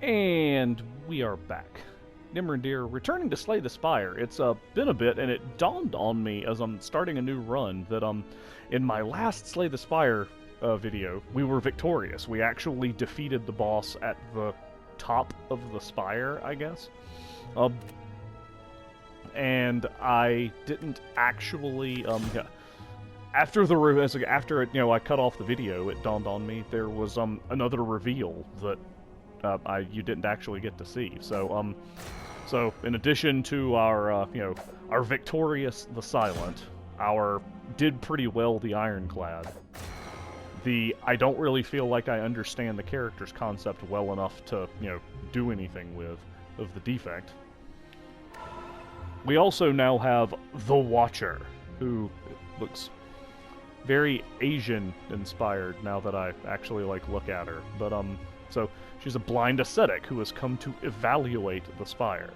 And we are back. Nimrandir returning to slay the Spire. It's been a bit, and it dawned on me as I'm starting a new run that in my last Slay the Spire video, we were victorious. We actually defeated the boss at the top of the Spire, I guess. And I didn't actually after I cut off the video, it dawned on me there was another reveal that you didn't actually get to see. So in addition to our our victorious the Silent, our did pretty well the Ironclad, the I don't really feel like I understand the character's concept well enough to do anything with of the defect. We also now have the Watcher, who looks very Asian inspired now that I actually look at her. But so she's a blind ascetic who has come to evaluate the Spire,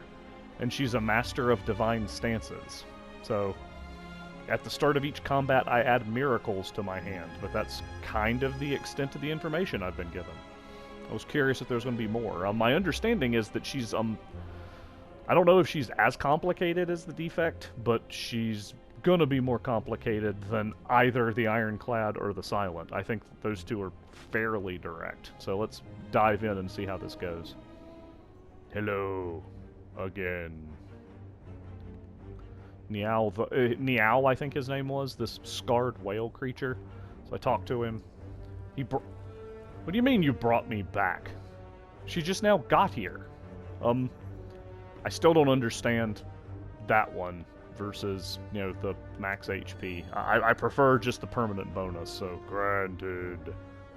and she's a master of divine stances. So at the start of each combat, I add miracles to my hand, but that's kind of the extent of the information I've been given. I was curious if there's going to be more. My understanding is that she's I don't know if she's as complicated as the defect, but she's gonna be more complicated than either the Ironclad or the Silent. I think those two are fairly direct. So let's dive in and see how this goes. Hello, again. Niao, I think his name was, this scarred whale creature. So I talked to him. What do you mean you brought me back? She just now got here. I still don't understand that one versus, the max HP. I prefer just the permanent bonus, so granted.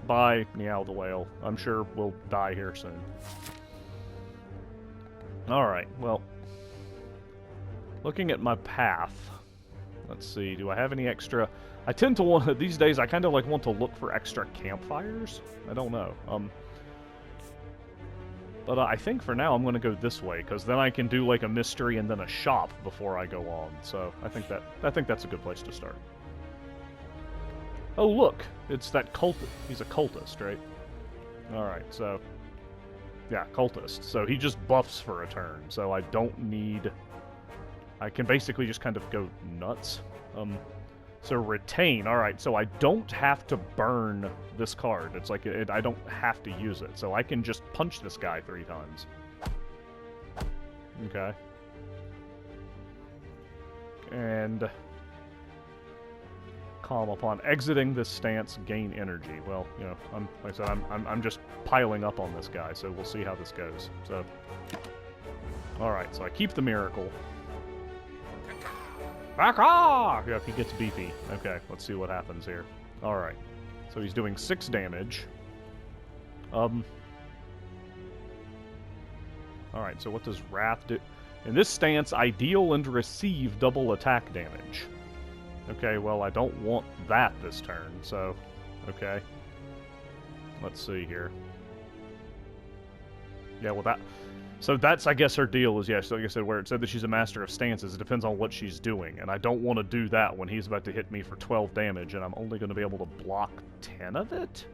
Bye, Meow the Whale. I'm sure we'll die here soon. Alright, well. Looking at my path. Let's see, do I have any extra... I tend to want... These days, I kind of want to look for extra campfires. I don't know. But I think for now I'm going to go this way, because then I can do a mystery and then a shop before I go on. So I think that's a good place to start. Oh look, it's that cult. He's a cultist, right? All right, so yeah, cultist. So he just buffs for a turn. So I don't need. I can basically just kind of go nuts. So retain. All right, so I don't have to burn this card. It's I don't have to use it. So I can just punch this guy 3 times. Okay. And calm upon exiting this stance, gain energy. Well, like I said, I'm just piling up on this guy, so we'll see how this goes. So, all right, so I keep the miracle. Back off! Yeah, he gets beefy. Okay, let's see what happens here. Alright. So he's doing 6 damage. Alright, so what does Wrath do? In this stance, I deal and receive double attack damage. Okay, well, I don't want that this turn, so... Okay. Let's see here. Yeah, well, that... So that's, I guess, her deal is, yes, like I said, where it said that she's a master of stances, it depends on what she's doing, and I don't want to do that when he's about to hit me for 12 damage, and I'm only going to be able to block 10 of it?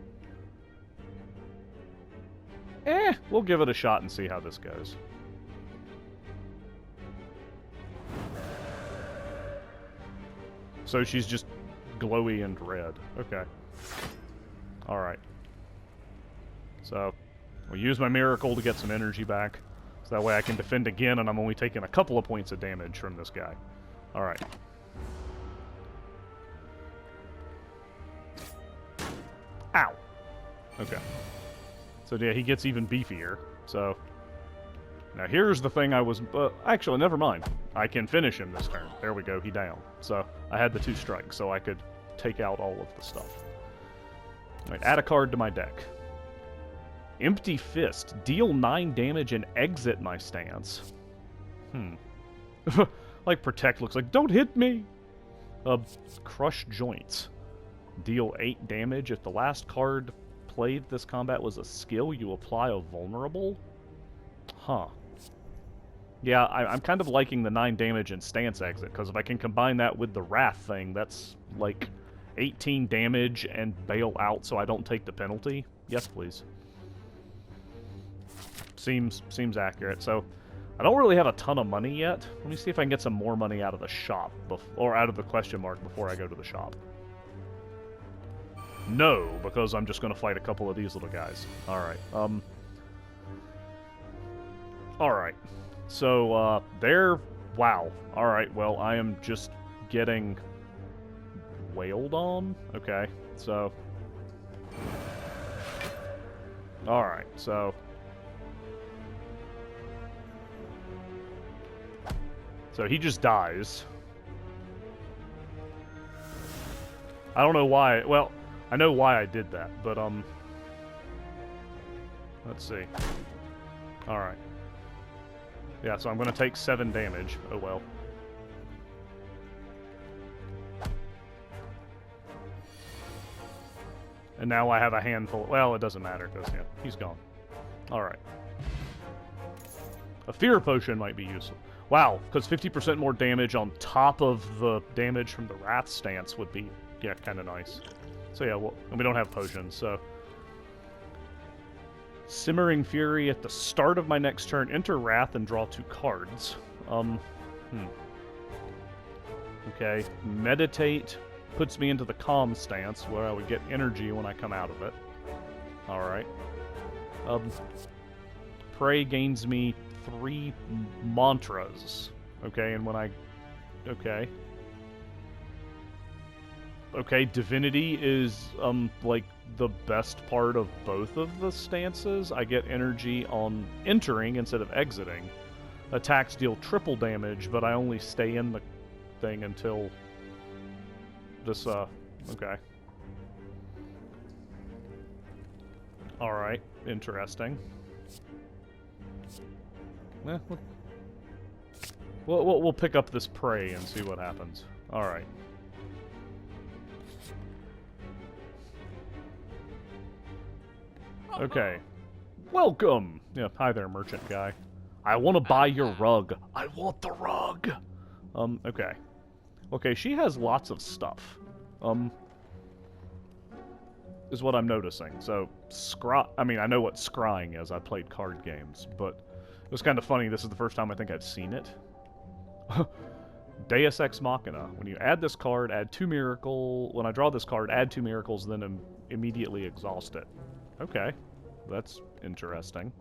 We'll give it a shot and see how this goes. So she's just glowy and red. Okay. Alright. So, I'll use my miracle to get some energy back. So that way I can defend again, and I'm only taking a couple of points of damage from this guy. Alright. Ow! Okay. So yeah, he gets even beefier. So, now here's the thing I was... actually, never mind. I can finish him this turn. There we go, he down. So, I had the 2 strikes, so I could take out all of the stuff. Alright, add a card to my deck. Empty Fist. Deal 9 damage and exit my stance. Protect looks like, don't hit me! Crush Joints. Deal 8 damage. If the last card played this combat was a skill, you apply a vulnerable? Huh. Yeah, I'm kind of liking the 9 damage and stance exit, because if I can combine that with the Wrath thing, that's 18 damage and bail out so I don't take the penalty. Yes, please. seems accurate. So, I don't really have a ton of money yet. Let me see if I can get some more money out of the shop, or out of the question mark before I go to the shop. No, because I'm just going to fight a couple of these little guys. Alright, Alright. So, they're... Wow. Alright, well, I am just getting... wailed on? Okay, so... Alright, so... So he just dies. I don't know why... Well, I know why I did that, but, let's see. Alright. Yeah, so I'm gonna take 7 damage. Oh well. And now I have a handful... Well, it doesn't matter, because, yeah, he's gone. Alright. A fear potion might be useful. Wow, because 50% more damage on top of the damage from the Wrath stance would be, yeah, kind of nice. So yeah, well, and we don't have potions, so... Simmering Fury at the start of my next turn. Enter Wrath and draw 2 cards. Okay, Meditate puts me into the calm stance, where I would get energy when I come out of it. Alright. Pray gains me 3 mantras. Okay, and when I... Okay. Okay, Divinity is, like, the best part of both of the stances. I get energy on entering instead of exiting. Attacks deal triple damage, but I only stay in the thing until this, okay. Alright, interesting. We'll pick up this prey and see what happens. Alright. Okay. Welcome! Yeah, hi there, merchant guy. I want to buy your rug. I want the rug! Okay. Okay, she has lots of stuff. Is what I'm noticing. So, I mean, I know what scrying is. I played card games, but it was kind of funny. This is the first time I think I've seen it. Deus Ex Machina. When you add this card, add 2 miracle... When I draw this card, add 2 miracles, then immediately exhaust it. Okay. That's interesting.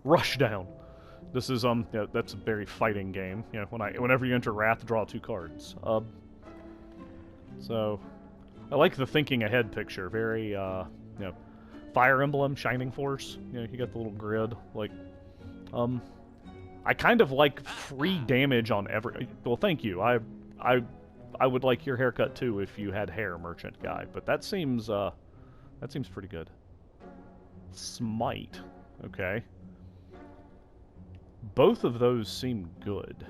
Rushdown. This is, yeah, that's a very fighting game. You know, whenever you enter Wrath, draw 2 cards. So, I like the thinking ahead picture. Very, you know, Fire Emblem, Shining Force. You know, you got the little grid. Like, I kind of like free damage on every... Well, thank you. I would like your haircut, too, if you had hair, merchant guy. But that seems pretty good. Smite. Okay. Both of those seem good.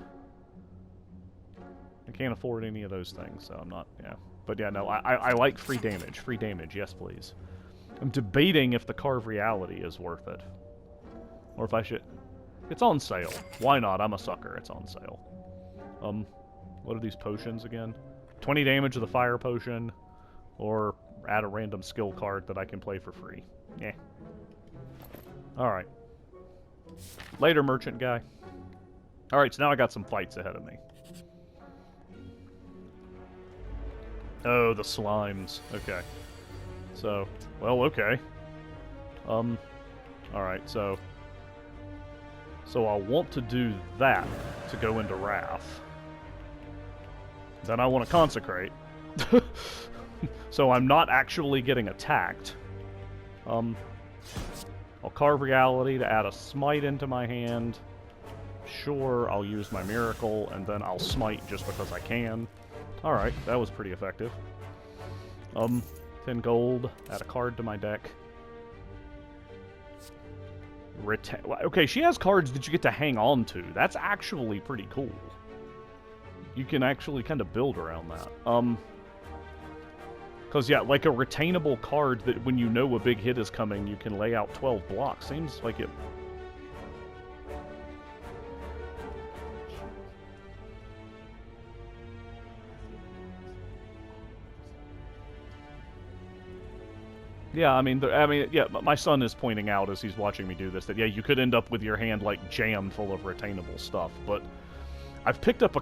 I can't afford any of those things, so I'm not, yeah. But yeah, no, I like free damage. Free damage, yes please. I'm debating if the Carve Reality is worth it. Or if I should... It's on sale. Why not? I'm a sucker. It's on sale. What are these potions again? 20 damage of the Fire Potion, or add a random skill card that I can play for free. Yeah. Alright. Later, merchant guy. Alright, so now I got some fights ahead of me. Oh, the slimes. Okay. So, well, okay. Alright, so I'll want to do that to go into Wrath. Then I want to Consecrate. So I'm not actually getting attacked. I'll Carve Reality to add a Smite into my hand. Sure, I'll use my Miracle, and then I'll Smite just because I can. Alright, that was pretty effective. 10 gold, add a card to my deck. Okay, she has cards that you get to hang on to. That's actually pretty cool. You can actually kind of build around that. Because, yeah, like a retainable card that when you know a big hit is coming, you can lay out 12 blocks. Seems like it... Yeah, yeah, my son is pointing out as he's watching me do this that, yeah, you could end up with your hand, like, jammed full of retainable stuff, but I've picked up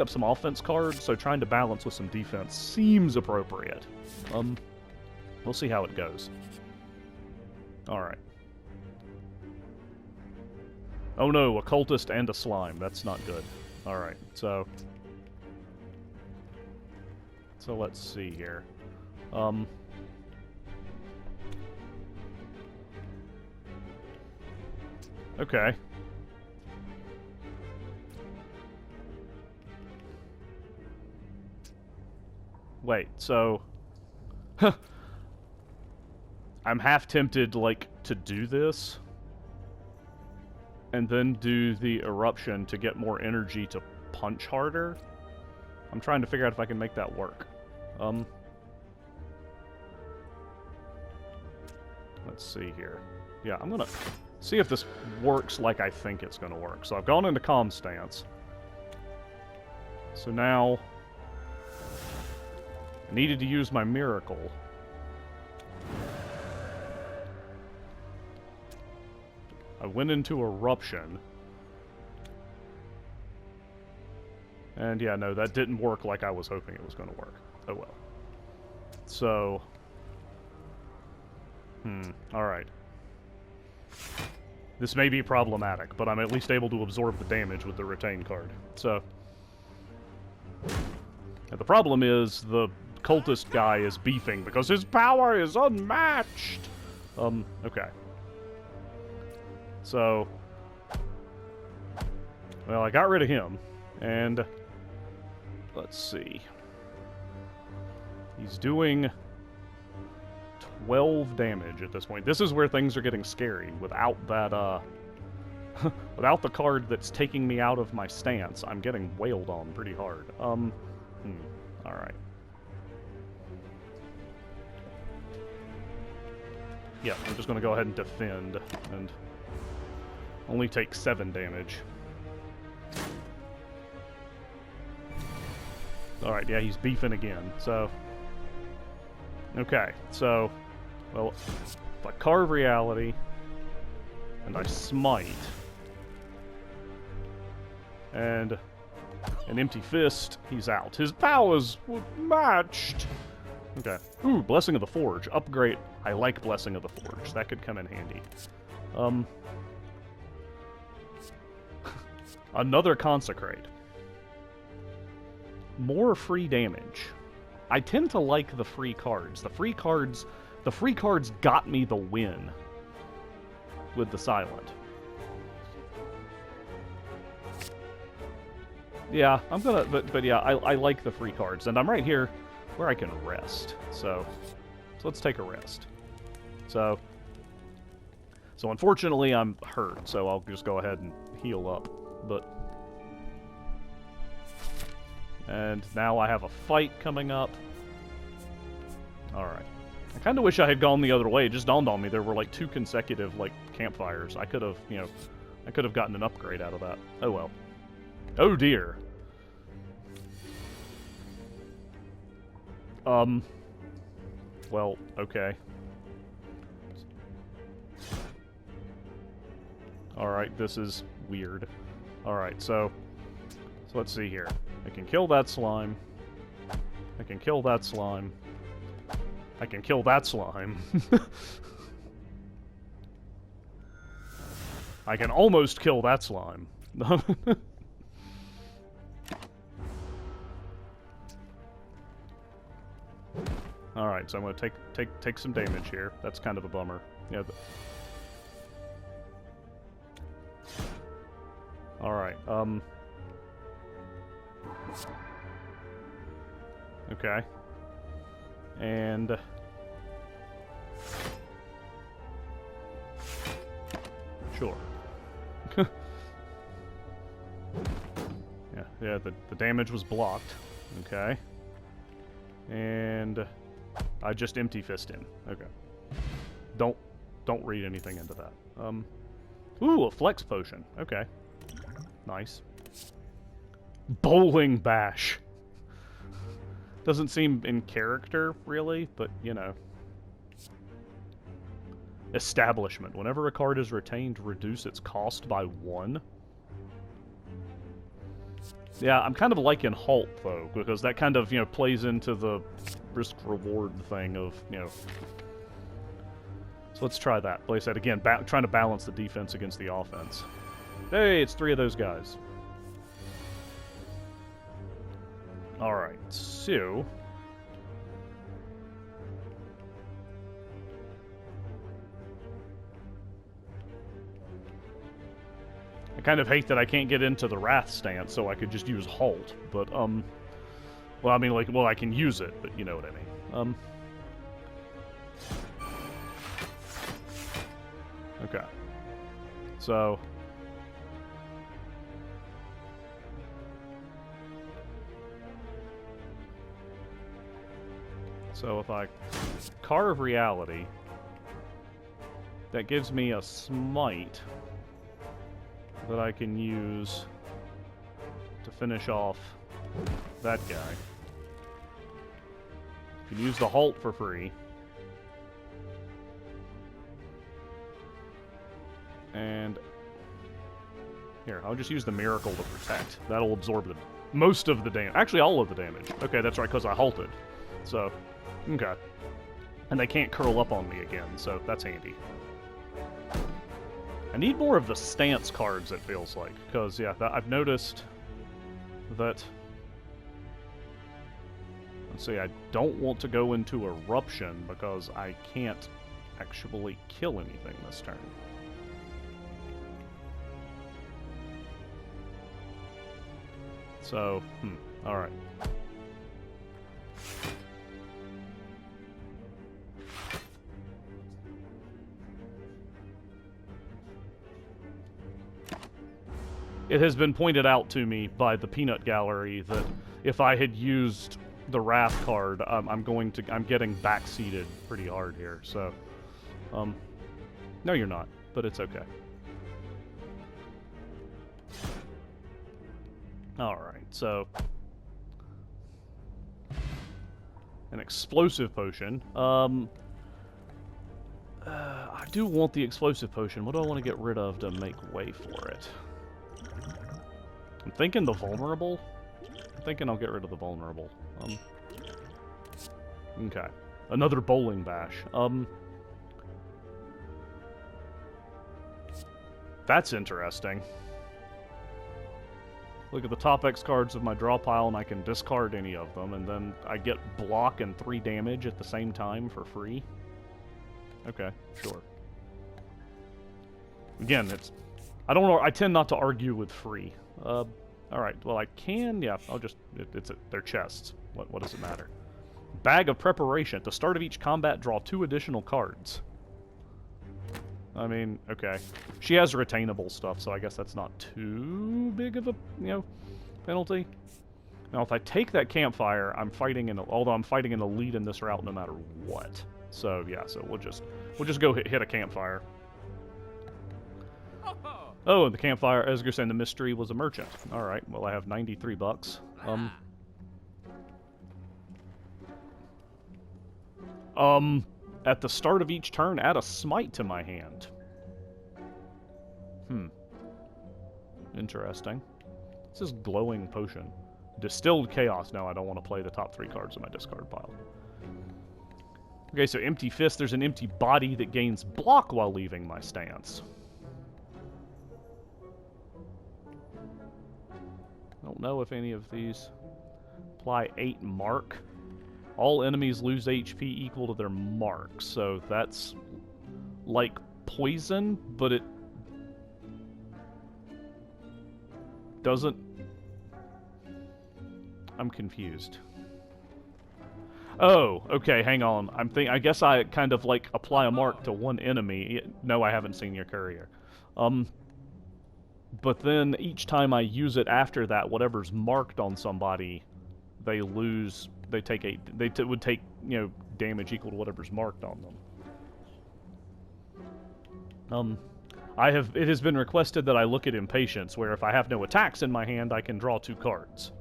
some offense cards, so trying to balance with some defense seems appropriate. We'll see how it goes. Alright. Oh no, a cultist and a slime. That's not good. Alright, so let's see here. Okay. Wait, so... I'm half tempted, like, to do this, and then do the eruption to get more energy to punch harder. I'm trying to figure out if I can make that work. Let's see here. Yeah, I'm gonna see if this works like I think it's gonna work. So I've gone into calm stance. So now I needed to use my miracle. I went into eruption. And yeah, no, that didn't work like I was hoping it was going to work. Oh well. So... alright. This may be problematic, but I'm at least able to absorb the damage with the retain card. So... And the problem is, the cultist guy is beefing because his power is unmatched! Okay. So... Well, I got rid of him, and... Let's see. He's doing 12 damage at this point. This is where things are getting scary. Without that, without the card that's taking me out of my stance, I'm getting wailed on pretty hard. Alright. Yeah, I'm just gonna go ahead and defend, and only take 7 damage. Alright, yeah, he's beefing again, so... Okay, so... Well, if I carve reality, and I smite, and an empty fist, he's out. His powers were matched! Okay. Ooh, Blessing of the Forge. Upgrade. I like Blessing of the Forge. That could come in handy. Another Consecrate. More free damage. I tend to like the free cards. The free cards got me the win with the Silent. Yeah, I'm gonna, but yeah, I like the free cards, and I'm right here where I can rest. So let's take a rest. So unfortunately I'm hurt, so I'll just go ahead and heal up, but... And now I have a fight coming up. Alright. I kind of wish I had gone the other way. It just dawned on me there were like 2 consecutive, like, campfires. I could have, you know, I could have gotten an upgrade out of that. Oh well. Oh dear. Well, okay. Alright, this is weird. Alright, so let's see here. I can kill that slime. I can kill that slime. I can kill that slime. I can almost kill that slime. Alright, so I'm gonna take some damage here. That's kind of a bummer. Yeah. Alright, okay. And... Sure. Yeah, the damage was blocked. Okay. And... I just empty fist him. Okay. Don't read anything into that. Ooh, a flex potion. Okay. Nice. Bowling bash. Doesn't seem in character, really, but, you know. Establishment. Whenever a card is retained, reduce its cost by 1. Yeah, I'm kind of liking Halt, though, because that kind of, plays into the risk-reward thing of, So let's try that. Like I said, again, trying to balance the defense against the offense. Hey, it's 3 of those guys. Alright, so... I kind of hate that I can't get into the Wrath stance, so I could just use Halt, but, well, I mean, like, well, I can use it, but you know what I mean. Okay. So... So if I carve reality, that gives me a smite that I can use to finish off that guy. You can use the Halt for free. And here, I'll just use the Miracle to protect. That'll absorb most of the damage. Actually, all of the damage. Okay, that's right, because I halted. So, okay. And they can't curl up on me again, so that's handy. I need more of the stance cards, it feels like, because, yeah, I've noticed that... Let's see, I don't want to go into Eruption because I can't actually kill anything this turn. So, alright. It has been pointed out to me by the Peanut Gallery that if I had used the Wrath card, I'm getting backseated pretty hard here, so... no you're not, but it's okay. Alright, so... An explosive potion. I do want the explosive potion. What do I want to get rid of to make way for it? I'm thinking the vulnerable. I'm thinking I'll get rid of the vulnerable. Okay. Another bowling bash. That's interesting. Look at the top X cards of my draw pile and I can discard any of them, and then I get block and 3 damage at the same time for free. Okay, sure. Again, it's... I don't know, I tend not to argue with free. Alright, well I can, yeah, I'll just... They're chests. What does it matter? Bag of Preparation. At the start of each combat, draw 2 additional cards. I mean, okay. She has retainable stuff, so I guess that's not too big of a, penalty. Now, if I take that campfire, I'm fighting although I'm fighting in the lead in this route no matter what. So, yeah, so we'll just go hit a campfire. Oh, and the campfire, as you're saying, the mystery was a merchant. Alright, well, I have 93 bucks. At the start of each turn, add a smite to my hand. Interesting. This is glowing potion. Distilled chaos. No, I don't want to play the top 3 cards in my discard pile. Okay, so empty fist. There's an empty body that gains block while leaving my stance. I don't know if any of these apply 8 mark. All enemies lose HP equal to their mark, so that's like poison, but it doesn't... I'm confused. Oh, okay, hang on. I guess I kind of like apply a mark to one enemy. No, I haven't seen your courier. But then each time I use it after that, whatever's marked on somebody, they lose... They take 8. They would take, damage equal to whatever's marked on them. It has been requested that I look at Impatience, where if I have no attacks in my hand, I can draw 2 cards.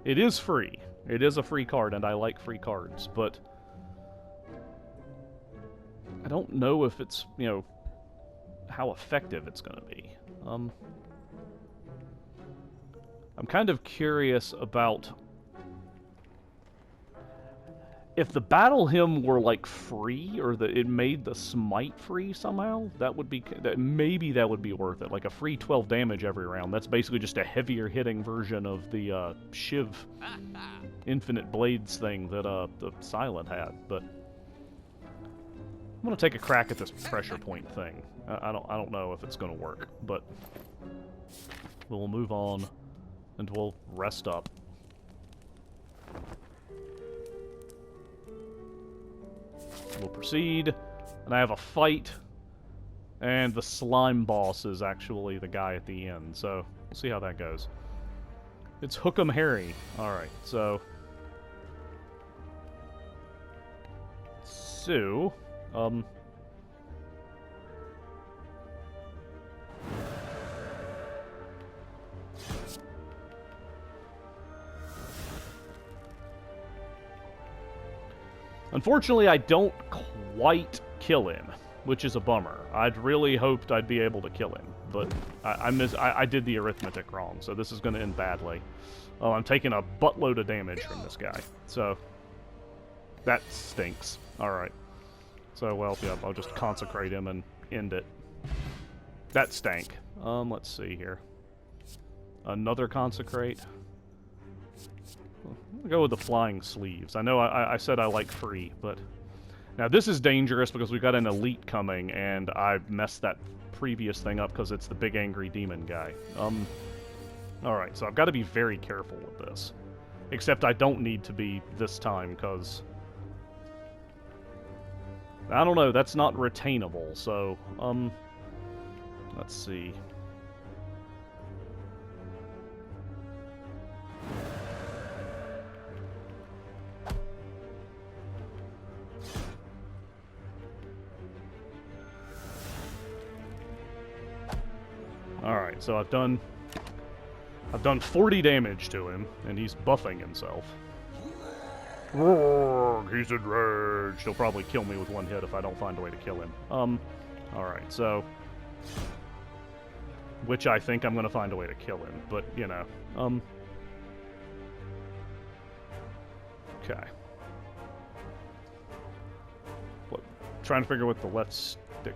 It is free. It is a free card, and I like free cards, but I don't know if it's, you know, how effective it's going to be. I'm kind of curious about if the battle hymn were like free, or that it made the smite free somehow. That would be maybe that would be worth it. Like a free 12 damage every round. That's basically just a heavier hitting version of the Shiv infinite blades thing that the Silent had. But I'm gonna take a crack at this pressure point thing. I don't know if it's gonna work, but we'll move on and we'll rest up. We'll proceed, and I have a fight, and the slime boss is actually the guy at the end, so we'll see how that goes. It's Hook'em Harry. Alright, so... Unfortunately, I don't quite kill him, which is a bummer. I'd really hoped I'd be able to kill him, but I did the arithmetic wrong, so this is going to end badly. Oh, I'm taking a buttload of damage from this guy, so that stinks. Alright. So, well, yeah, I'll just consecrate him and end it. That stank. Let's see here. Another consecrate. I'll go with the flying sleeves. I know I said I like free, but... Now, this is dangerous because we've got an elite coming, and I messed that previous thing up because it's the big angry demon guy. Alright, so I've got to be very careful with this. Except I don't need to be this time, because... I don't know, that's not retainable, so, let's see. Alright, so I've done 40 damage to him, and he's buffing himself. He's enraged. He'll probably kill me with one hit if I don't find a way to kill him. Alright, so... Which I think I'm gonna find a way to kill him, but, you know, okay. What? Trying to figure what the left stick...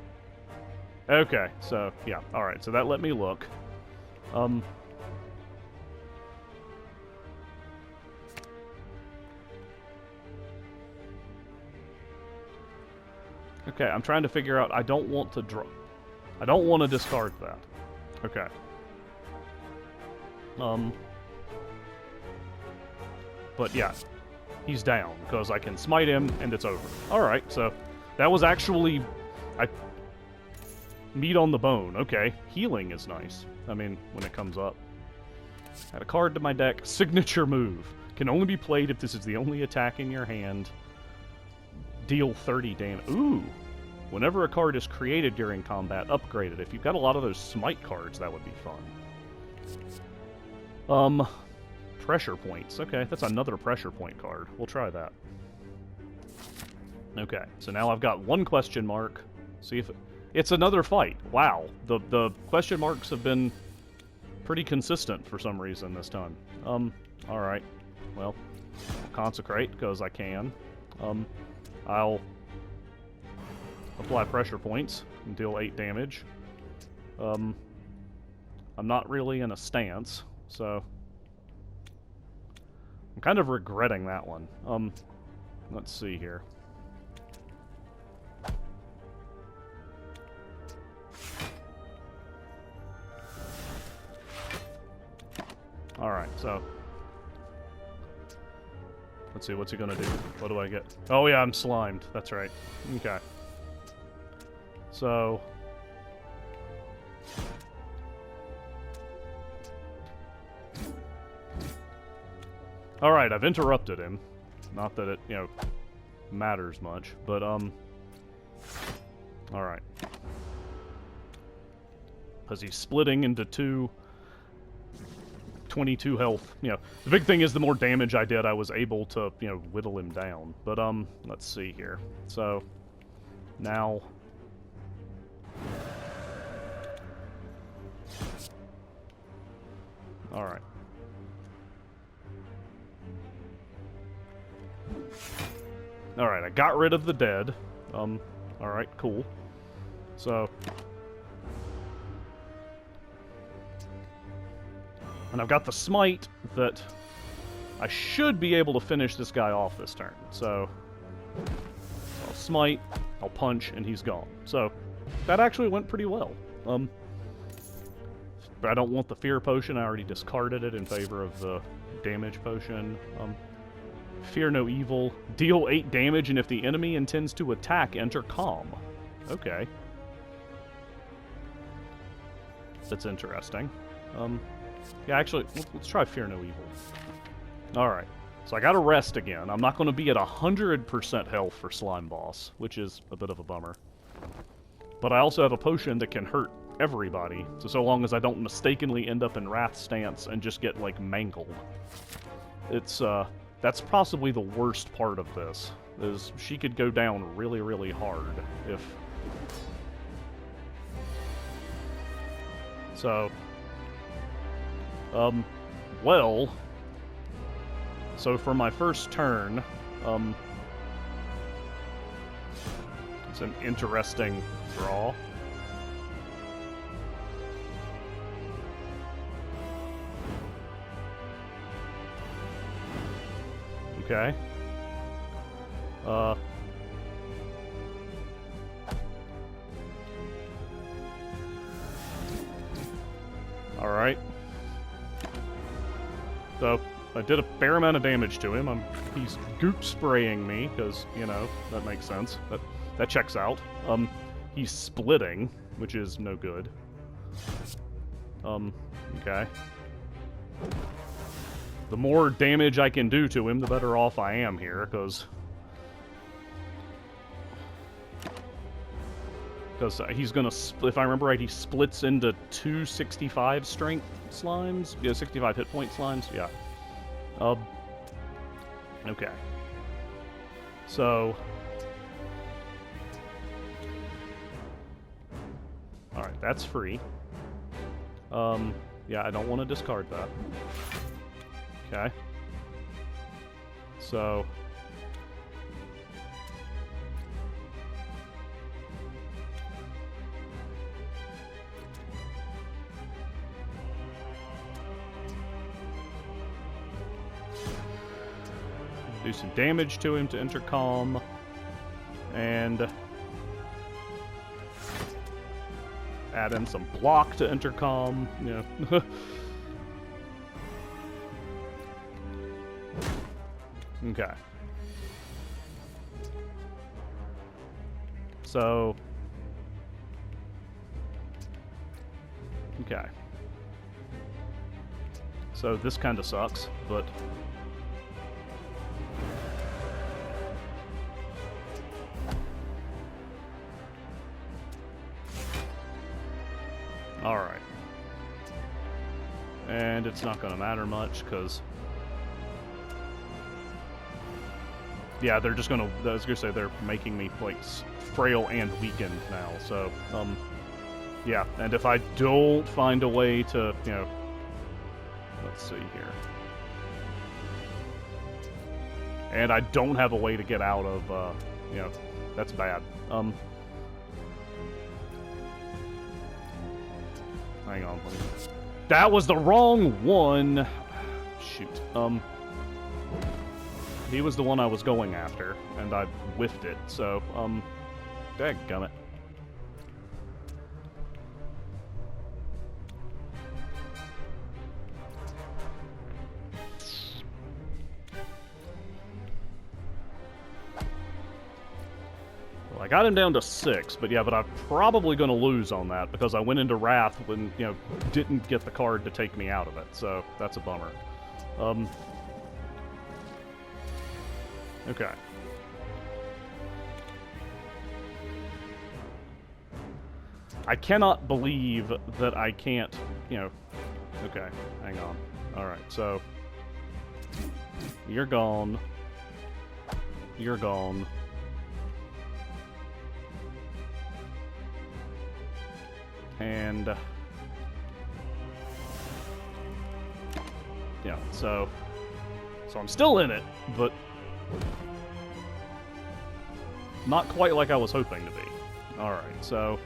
Okay, so, yeah, alright, so that let me look. Okay, I'm trying to figure out, I don't want to discard that. Okay. But yeah, he's down, because I can smite him, and it's over. Alright, so, that was actually... Meat on the bone. Okay. Healing is nice. I mean, when it comes up. Add a card to my deck. Signature move. Can only be played if this is the only attack in your hand. Deal 30 damage. Ooh! Whenever a card is created during combat, upgrade it. If you've got a lot of those smite cards, that would be fun. Pressure points. Okay, that's another pressure point card. We'll try that. Okay, so now I've got one question mark. See if... It's another fight. Wow. The question marks have been pretty consistent for some reason this time. Alright. Well, I'll consecrate, because I can. I'll apply pressure points and deal 8 damage. I'm not really in a stance, so... I'm kind of regretting that one. Let's see here. Alright, so... Let's see, what's he gonna do? What do I get? Oh yeah, I'm slimed. That's right. Okay. So... Alright, I've interrupted him. Not that it, you know, matters much, but, Alright. Because he's splitting into two... 22 health. You know, the big thing is the more damage I did, I was able to, you know, whittle him down. But, let's see here. So, Now... Alright. Alright, I got rid of the dead. Alright, cool. So... And I've got the smite that I should be able to finish this guy off this turn. So I'll smite, I'll punch, and he's gone. So that actually went pretty well. But I don't want the fear potion. I already discarded it in favor of the damage potion. Fear no evil. Deal 8 damage, and if the enemy intends to attack, enter calm. Okay. That's interesting. Yeah, actually, let's try fear no evil. Alright. So I gotta rest again. I'm not gonna be at 100% health for Slime Boss, which is a bit of a bummer. But I also have a potion that can hurt everybody, so long as I don't mistakenly end up in Wrath stance and just get, like, mangled. It's, that's possibly the worst part of this, is she could go down really, really hard if... So... well... So for my first turn, it's an interesting draw. Okay. Alright. So, I did a fair amount of damage to him. He's goop spraying me, because, you know, that makes sense. That checks out. He's splitting, which is no good. Okay. The more damage I can do to him, the better off I am here, because he's gonna, if I remember right, he splits into 2 65 strength slimes? Yeah, 65 hit point slimes? Yeah. Okay. So... Alright, that's free. Yeah, I don't want to discard that. Okay. So... do some damage to him to intercom, and add in some block to intercom, you know. Okay. So... Okay. So this kind of sucks, but... Alright. And it's not going to matter much, because... Yeah, they're just going to... I was going to say, they're making me, like, frail and weakened now, so... Yeah, and if I don't find a way to, you know... Let's see here. And I don't have a way to get out of, you know... That's bad. Hang on, please. That was the wrong one! Shoot. He was the one I was going after, and I whiffed it, so, dadgummit. Well, I got him down to 6, but yeah, but I'm probably going to lose on that, because I went into Wrath when, you know, didn't get the card to take me out of it, so that's a bummer. Okay. I cannot believe that I can't, you know... Okay, hang on. Alright, so... You're gone. You're gone. And yeah, so I'm still in it, but not quite like I was hoping to be. Alright, so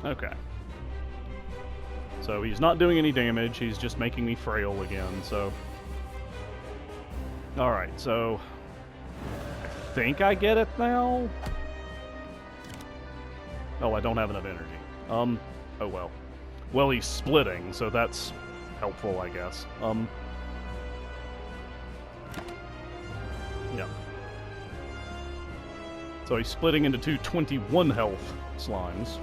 okay. So he's not doing any damage, he's just making me frail again, so... Alright, so... I think I get it now? Oh, I don't have enough energy. Oh well. Well, he's splitting, so that's helpful, I guess. Yeah. So he's splitting into two 21 health slimes.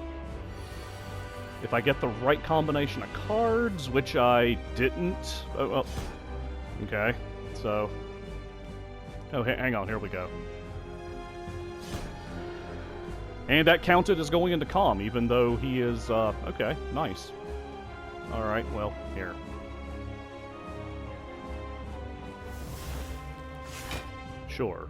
If I get the right combination of cards, which I didn't... Oh, okay, so... Oh, hang on, here we go. And that counted as going into calm, even though he is, okay, nice. Alright, well, here. Sure.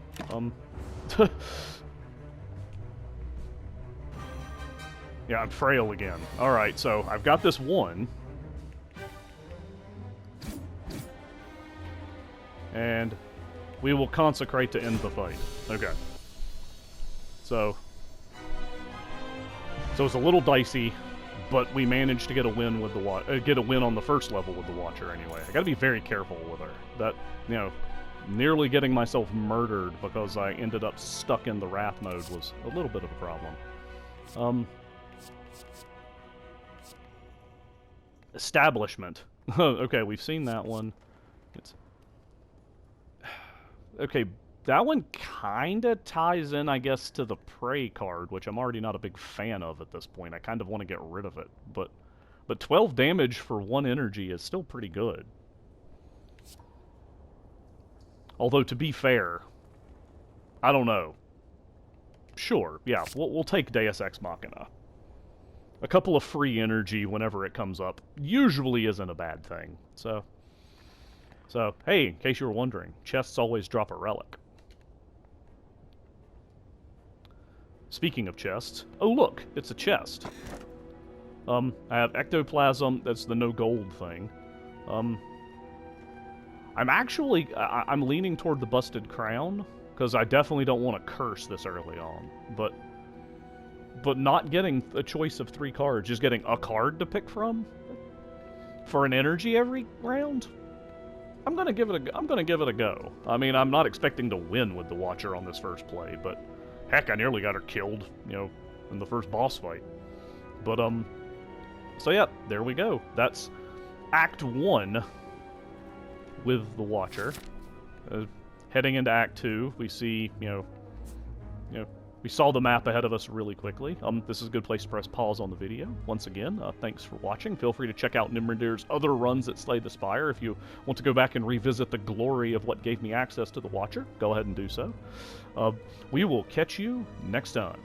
Yeah, I'm frail again. Alright, so I've got this one. And we will consecrate to end the fight. Okay. So it's a little dicey, but we managed to get a win with the get a win on the first level with the Watcher anyway. I gotta be very careful with her. That, you know, nearly getting myself murdered because I ended up stuck in the Wrath mode was a little bit of a problem. Establishment. Okay, we've seen that one. Okay, that one kinda ties in, I guess, to the Prey card, which I'm already not a big fan of at this point. I kind of want to get rid of it, but 12 damage for 1 energy is still pretty good. Although, to be fair, I don't know. Sure, yeah, we'll take Deus Ex Machina. A couple of free energy whenever it comes up usually isn't a bad thing. So, hey, in case you were wondering, chests always drop a relic. Speaking of chests, oh look, it's a chest. I have ectoplasm, that's the no gold thing. I'm leaning toward the busted crown, because I definitely don't want to curse this early on, but not getting a choice of 3 cards, just getting a card to pick from for an energy every round, I'm gonna give it a go. I mean, I'm not expecting to win with the Watcher on this first play, but heck, I nearly got her killed, you know, in the first boss fight. But so yeah, there we go. That's Act 1 with the Watcher. Heading into Act 2, we see, you know, we saw the map ahead of us really quickly. This is a good place to press pause on the video. Once again, thanks for watching. Feel free to check out Nimrandir's other runs at Slay the Spire. If you want to go back and revisit the glory of what gave me access to the Watcher, go ahead and do so. We will catch you next time.